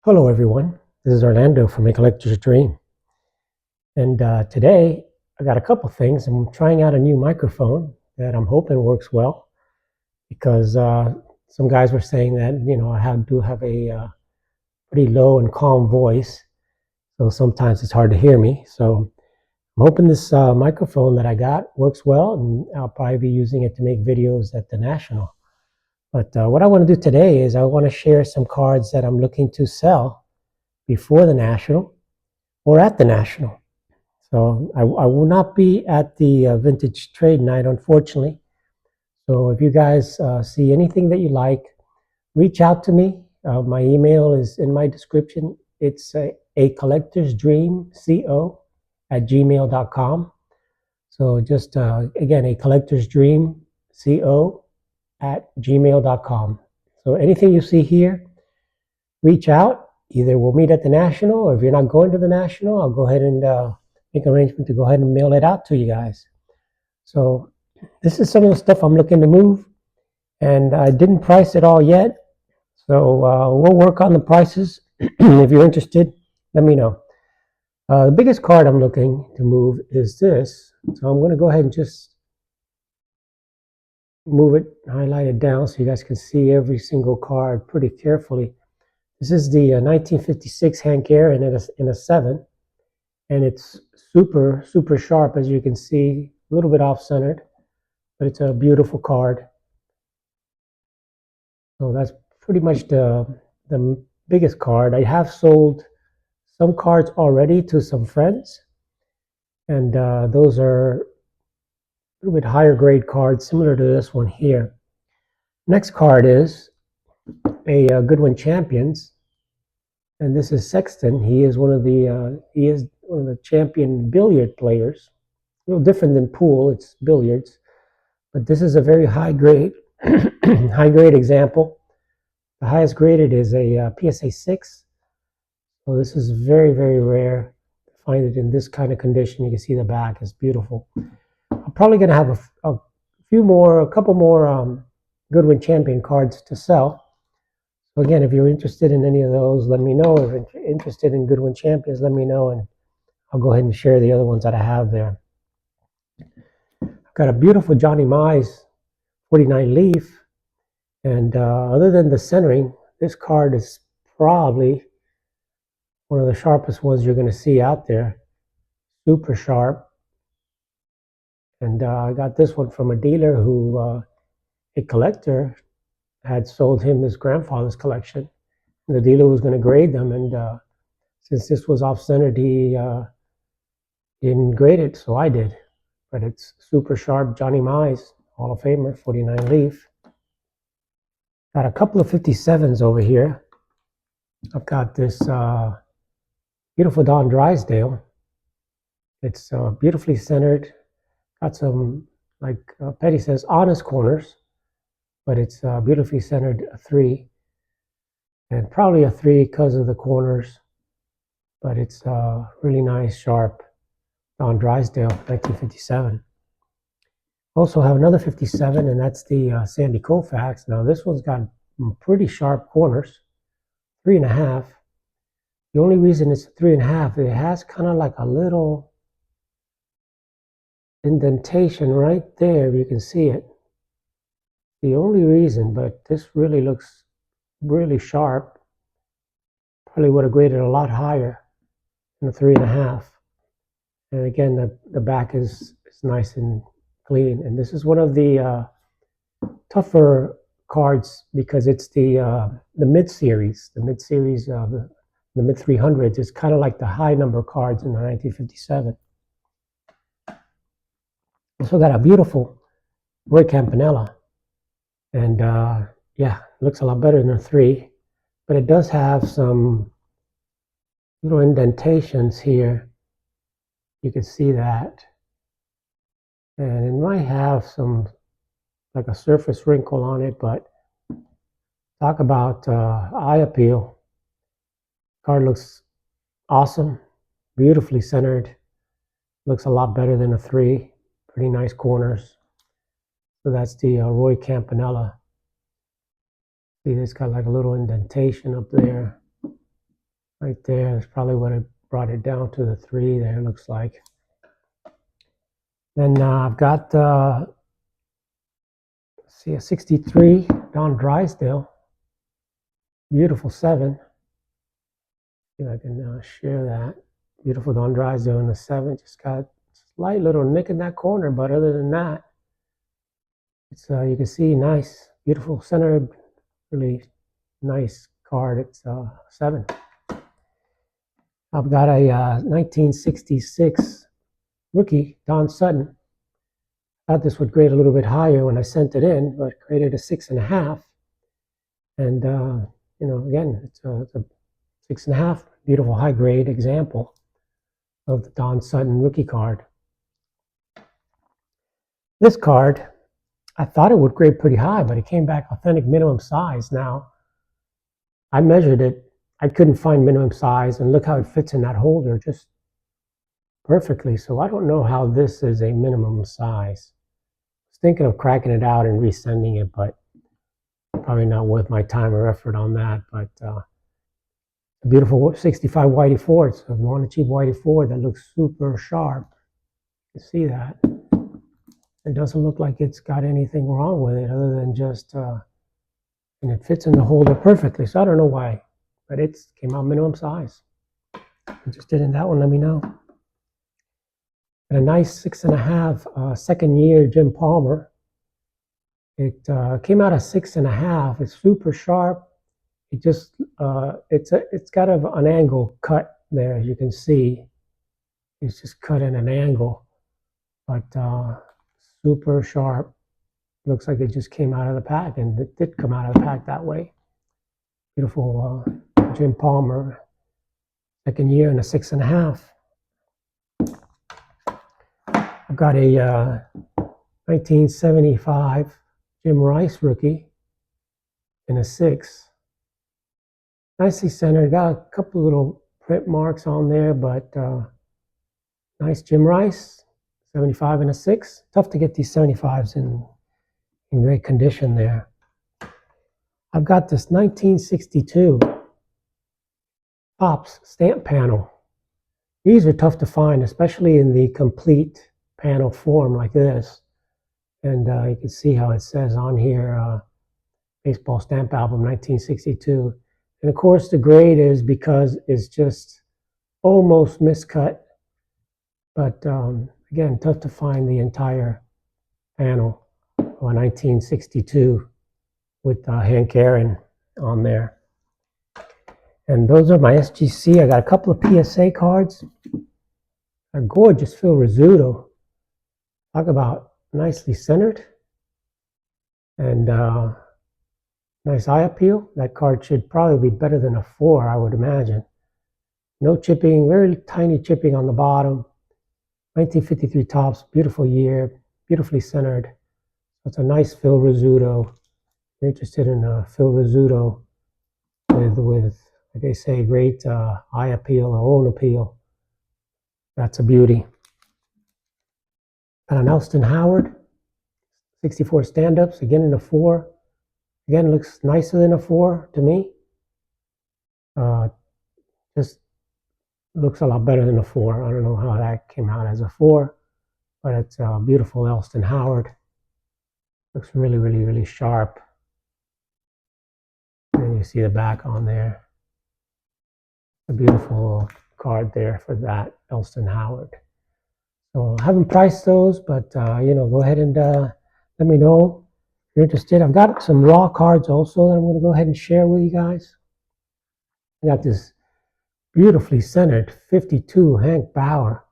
Hello everyone, this is Orlando from A Collector's Dream. And today I got a couple things. I'm trying out a new microphone that I'm hoping works well because some guys were saying that, I do have a pretty low and calm voice. So sometimes it's hard to hear me. So I'm hoping this microphone that I got works well, and I'll probably be using it to make videos at the National. But what I want to do today is I want to share some cards that I'm looking to sell before the National or at the National. So I will not be at the vintage trade night, unfortunately. So if you guys see anything that you like, reach out to me. My email is in my description. It's acollectorsdreamco@gmail.com. So just, again, acollectorsdreamco@gmail.com. So anything you see here, reach out. Either we'll meet at the National, or if you're not going to the National, I'll go ahead and make arrangement to go ahead and mail it out to you guys. So this is some of the stuff I'm looking to move, and I didn't price it all yet. So we'll work on the prices. If you're interested, let me know. The biggest card I'm looking to move is this. So I'm going to go ahead and just move it, highlight it down so you guys can see every single card pretty carefully. This is the 1956 Hank Aaron in a 7, and it's super, super sharp, as you can see, a little bit off-centered, but it's a beautiful card. So that's pretty much the biggest card. I have sold some cards already to some friends, and those are a little bit higher grade cards, similar to this one here. Next card is a Goodwin Champions, and this is Sexton. He is one of the champion billiard players. A little different than pool, it's billiards, but this is a very high grade example. The highest graded is a PSA 6. So this is very, very rare to find it in this kind of condition. You can see the back is beautiful. I'm probably going to have a couple more Goodwin Champion cards to sell. So again, if you're interested in any of those, let me know. If you're interested in Goodwin Champions, let me know, and I'll go ahead and share the other ones that I have there. I've got a beautiful Johnny Mize 49 leaf, and other than the centering, this card is probably one of the sharpest ones you're going to see out there. Super sharp. And I got this one from a dealer who, a collector, had sold him his grandfather's collection. And the dealer was going to grade them, and since this was off-centered, he didn't grade it, so I did. But it's super sharp Johnny Mize, Hall of Famer, 49 leaf. Got a couple of 57s over here. I've got this beautiful Don Drysdale. It's beautifully centered. Got some, like Petty says, honest corners, but it's beautifully centered, a 3. And probably a 3 because of the corners, but it's really nice, sharp Don Drysdale, 1957. Also have another 57, and that's the Sandy Koufax. Now this one's got pretty sharp corners, 3.5. The only reason it's 3.5, it has kind of like a little indentation right there, if you can see it. The only reason, but this really looks really sharp. Probably would have graded a lot higher than a 3.5. And again, the back is nice and clean. And this is one of the tougher cards because it's the mid-series. The mid-series, the mid-300s is kind of like the high number cards in the 1957. Also got a beautiful Roy Campanella. And yeah, looks a lot better than a 3. But it does have some little indentations here. You can see that. And it might have some, like a surface wrinkle on it, but talk about eye appeal. Card looks awesome, beautifully centered. Looks a lot better than a 3. Pretty nice corners. So that's the Roy Campanella. See, it's got like a little indentation up there. right there. That's probably what I brought it down to the 3 there, looks like. Then I've got, see, a 63 Don Drysdale. Beautiful 7. See if I can share that. Beautiful Don Drysdale in the 7. Just got a slight little nick in that corner, but other than that, it's you can see nice, beautiful centered, really nice card. It's 7. I've got a 1966 rookie, Don Sutton. Thought this would grade a little bit higher when I sent it in, but graded a 6.5. And you know, again, it's a 6.5. Beautiful high grade example of the Don Sutton rookie card. This card, I thought it would grade pretty high, but it came back authentic minimum size. Now, I measured it. I couldn't find minimum size, and look how it fits in that holder just perfectly. So I don't know how this is a minimum size. I was thinking of cracking it out and resending it, but probably not worth my time or effort on that. But a beautiful 65 Whitey Ford. So if you want a cheap Whitey Ford that looks super sharp, you see that. It doesn't look like it's got anything wrong with it other than just, and it fits in the holder perfectly. So I don't know why, but it came out minimum size. Interested in that one, let me know. And a nice 6.5 second year Jim Palmer. It came out at 6.5. It's super sharp. It just, it's got an angle cut there, as you can see. It's just cut in an angle, but super sharp. Looks like it just came out of the pack, and it did come out of the pack that way. Beautiful Jim Palmer, second year and a 6.5. I've got a 1975 Jim Rice rookie in a 6. Nicely centered. Got a couple little print marks on there, but nice Jim Rice, 75 and a 6. Tough to get these 75s in great condition there. I've got this 1962 Pops stamp panel. These are tough to find, especially in the complete panel form like this. And you can see how it says on here, Baseball Stamp Album 1962. And of course the grade is because it's just almost miscut. But again, tough to find the entire panel of 1962 with Hank Aaron on there. And those are my SGC. I got a couple of PSA cards. A gorgeous Phil Rizzuto. Talk about nicely centered. And nice eye appeal. That card should probably be better than a 4, I would imagine. No chipping, very tiny chipping on the bottom. 1953 Topps, beautiful year, beautifully centered. It's a nice Phil Rizzuto. If you're interested in Phil Rizzuto with, like they say, great eye appeal or own appeal. That's a beauty. And an Elston Howard, 64 stand-ups, again in a 4. Again, looks nicer than a 4 to me. Just looks a lot better than a 4. I don't know how that came out as a 4, but it's a beautiful Elston Howard. Looks really, really, really sharp. And you see the back on there. A beautiful card there for that Elston Howard. So I haven't priced those, but you know, go ahead and let me know if you're interested. I've got some raw cards also that I'm going to go ahead and share with you guys. I got this beautifully centered 52 Hank Bauer,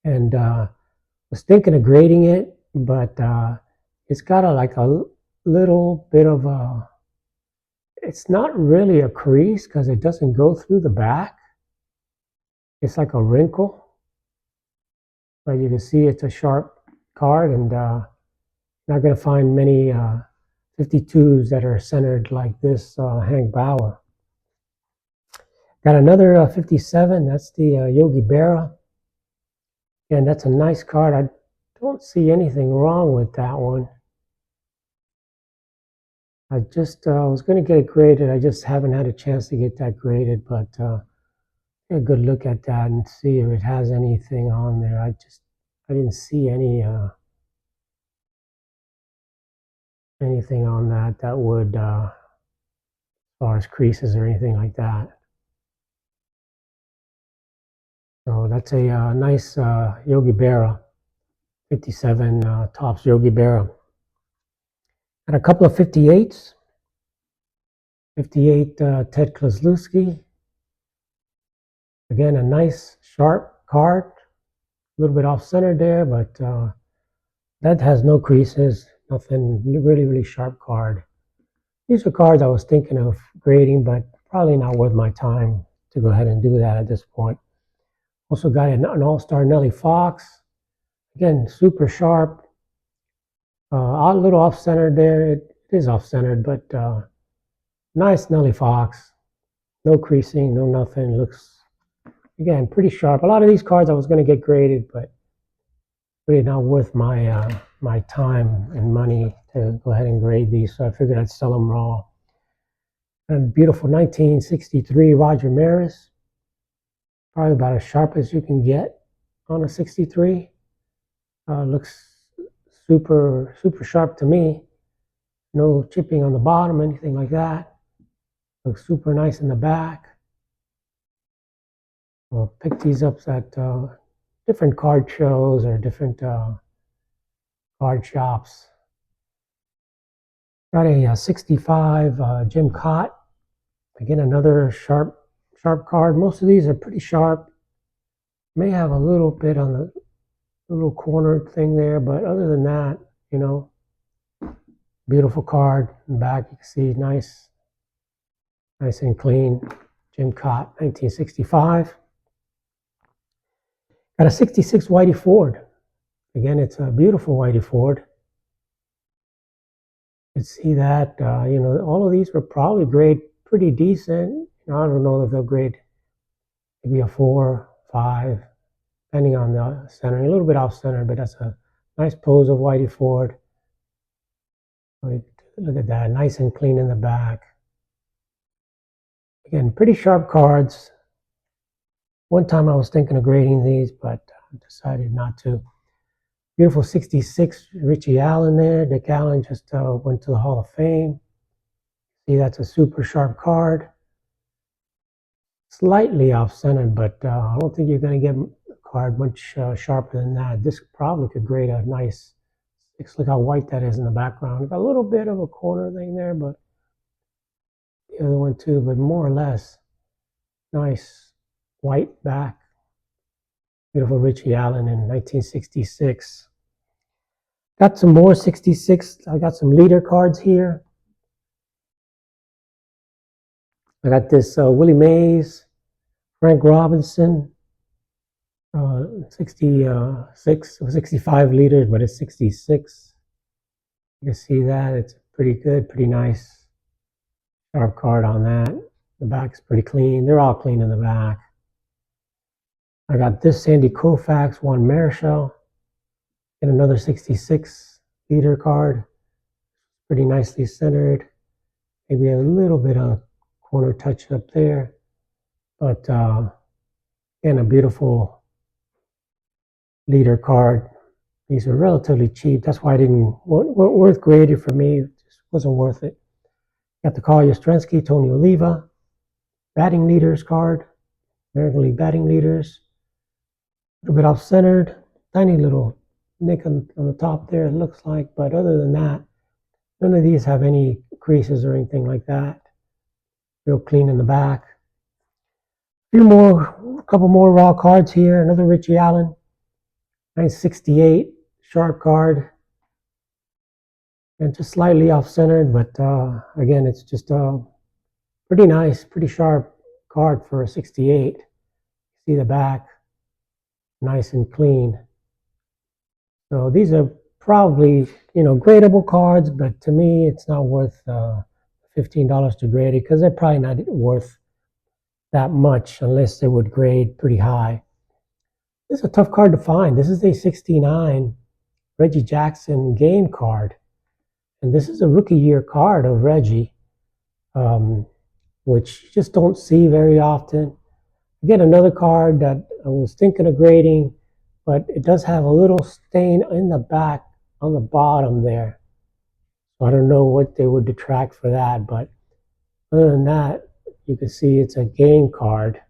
and was thinking of grading it, but it's got like a little bit of a, it's not really a crease because it doesn't go through the back. It's like a wrinkle. But you can see it's a sharp card, and not going to find many 52s that are centered like this Hank Bauer. Got another 57. That's the Yogi Berra. And that's a nice card. I don't see anything wrong with that one. I just was going to get it graded. I just haven't had a chance to get that graded, but a good look at that and see if it has anything on there. I didn't see anything on that that would as far as creases or anything like that. So that's a nice Yogi Berra 57 tops Yogi Berra. And a couple of 58s. 58 Ted Kozlowski. Again, a nice sharp card. A little bit off center there, but that has no creases. Nothing, really, really sharp card. These are cards I was thinking of grading, but probably not worth my time to go ahead and do that at this point. Also got an All-Star Nelly Fox. Again, super sharp. A little off-centered there. It is off-centered, but nice Nelly Fox. No creasing, no nothing. Looks, again, pretty sharp. A lot of these cards I was going to get graded, but really not worth my time and money to go ahead and grade these. So I figured I'd sell them raw. And beautiful 1963 Roger Maris. Probably about as sharp as you can get on a 63. Looks super sharp to me. No chipping on the bottom, anything like that. Looks super nice in the back. I'll pick these up at different card shows or different card shops. Got a 65 Jim Cott. Again, another sharp card. Most of these are pretty sharp. May have a little bit on the little corner thing there, but other than that, you know, beautiful card in the back. You can see nice and clean. Jim Cott, 1965. Got a 66 Whitey Ford. Again, it's a beautiful Whitey Ford. You can see that, you know, all of these were probably grade pretty decent. You know, I don't know if they'll grade maybe a 4, 5, depending on the center. A little bit off center, but that's a nice pose of Whitey Ford. Look at that, nice and clean in the back. Again, pretty sharp cards. One time I was thinking of grading these, but decided not to. Beautiful 66 Richie Allen there. Dick Allen just went to the Hall of Fame. See, that's a super sharp card. Slightly off-centered, but I don't think you're going to get a card much sharper than that. This probably could grade a nice 6. Look how white that is in the background. Got a little bit of a corner thing there, but the other one too, but more or less nice white back. Beautiful Richie Allen in 1966. Got some more 66. I got some leader cards here. I got this Willie Mays, Frank Robinson, 66, 65 liters, but it's 66. You can see that. It's pretty good, pretty nice. Sharp card on that. The back's pretty clean. They're all clean in the back. I got this Sandy Koufax, Juan Marichal, and another 66 liter card. Pretty nicely centered. Maybe a little bit of corner touch up there. But again, a beautiful leader card. These are relatively cheap. That's why I weren't worth graded for me. It just wasn't worth it. Got the Carl Yastrzemski, Tony Oliva, batting leaders card, American League batting leaders. A little bit off-centered, tiny little nick on the top there, it looks like. But other than that, none of these have any creases or anything like that. Real clean in the back. A couple more raw cards here. Another Richie Allen, 1968, sharp card. And just slightly off-centered, but again, it's just a pretty nice, pretty sharp card for a 68. See the back, nice and clean. So these are probably, you know, gradable cards, but to me, it's not worth $15 to grade it because they're probably not worth that much unless they would grade pretty high. This is a tough card to find. This is a 69 Reggie Jackson game card. And this is a rookie year card of Reggie, which you just don't see very often. Again, another card that I was thinking of grading, but it does have a little stain in the back on the bottom there. So I don't know what they would detract for that, but other than that, you can see it's a game card.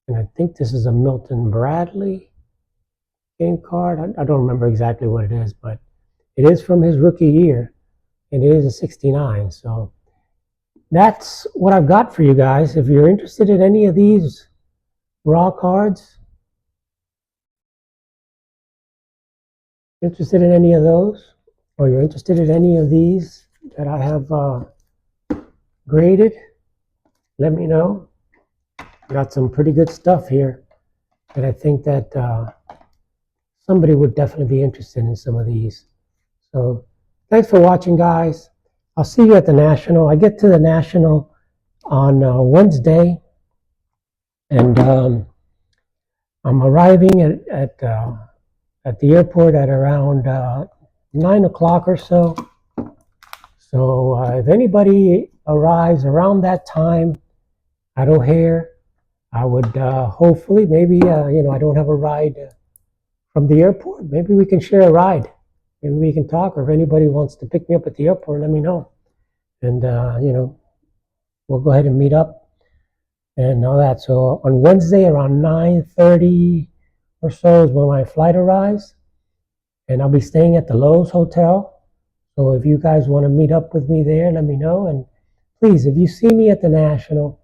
And I think this is a Milton Bradley game card. I don't remember exactly what it is, but it is from his rookie year, and it is a 69. So that's what I've got for you guys. If you're interested in any of these raw cards, interested in any of those, or you're interested in any of these that I have graded, let me know. Got some pretty good stuff here, and I think that somebody would definitely be interested in some of these. So thanks for watching, guys. I'll see you at the National. I get to the National on Wednesday, and I'm arriving at the airport at around 9 o'clock or so. So if anybody arrives around that time at O'Hare, I would hopefully, maybe, I don't have a ride from the airport. Maybe we can share a ride. Maybe we can talk, or if anybody wants to pick me up at the airport, let me know. And, we'll go ahead and meet up and all that. So on Wednesday around 9:30 or so is when my flight arrives. And I'll be staying at the Lowe's Hotel. So if you guys want to meet up with me there, let me know. And please, if you see me at the National,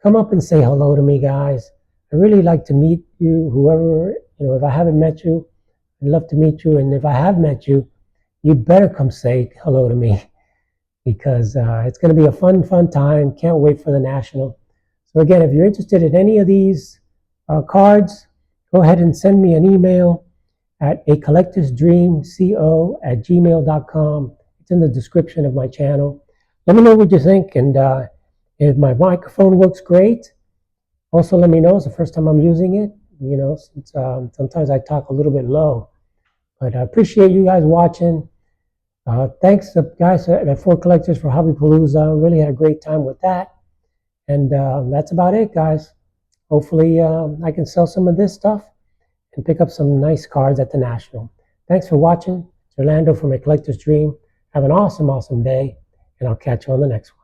come up and say hello to me, guys. I really like to meet you, whoever, if I haven't met you, I'd love to meet you. And if I have met you, you better come say hello to me, because it's going to be a fun time. Can't wait for the National. So again, if you're interested in any of these cards, go ahead and send me an email at acollectorsdreamco@gmail.com. It's in the description of my channel. Let me know what you think, and if my microphone works great, also let me know. It's the first time I'm using it, since sometimes I talk a little bit low. But I appreciate you guys watching. Thanks to guys at Four Collectors for Hobbypalooza. Really had a great time with that. And that's about it, guys. Hopefully I can sell some of this stuff and pick up some nice cards at the National. Thanks for watching. It's Orlando from A Collector's Dream. Have an awesome day, and I'll catch you on the next one.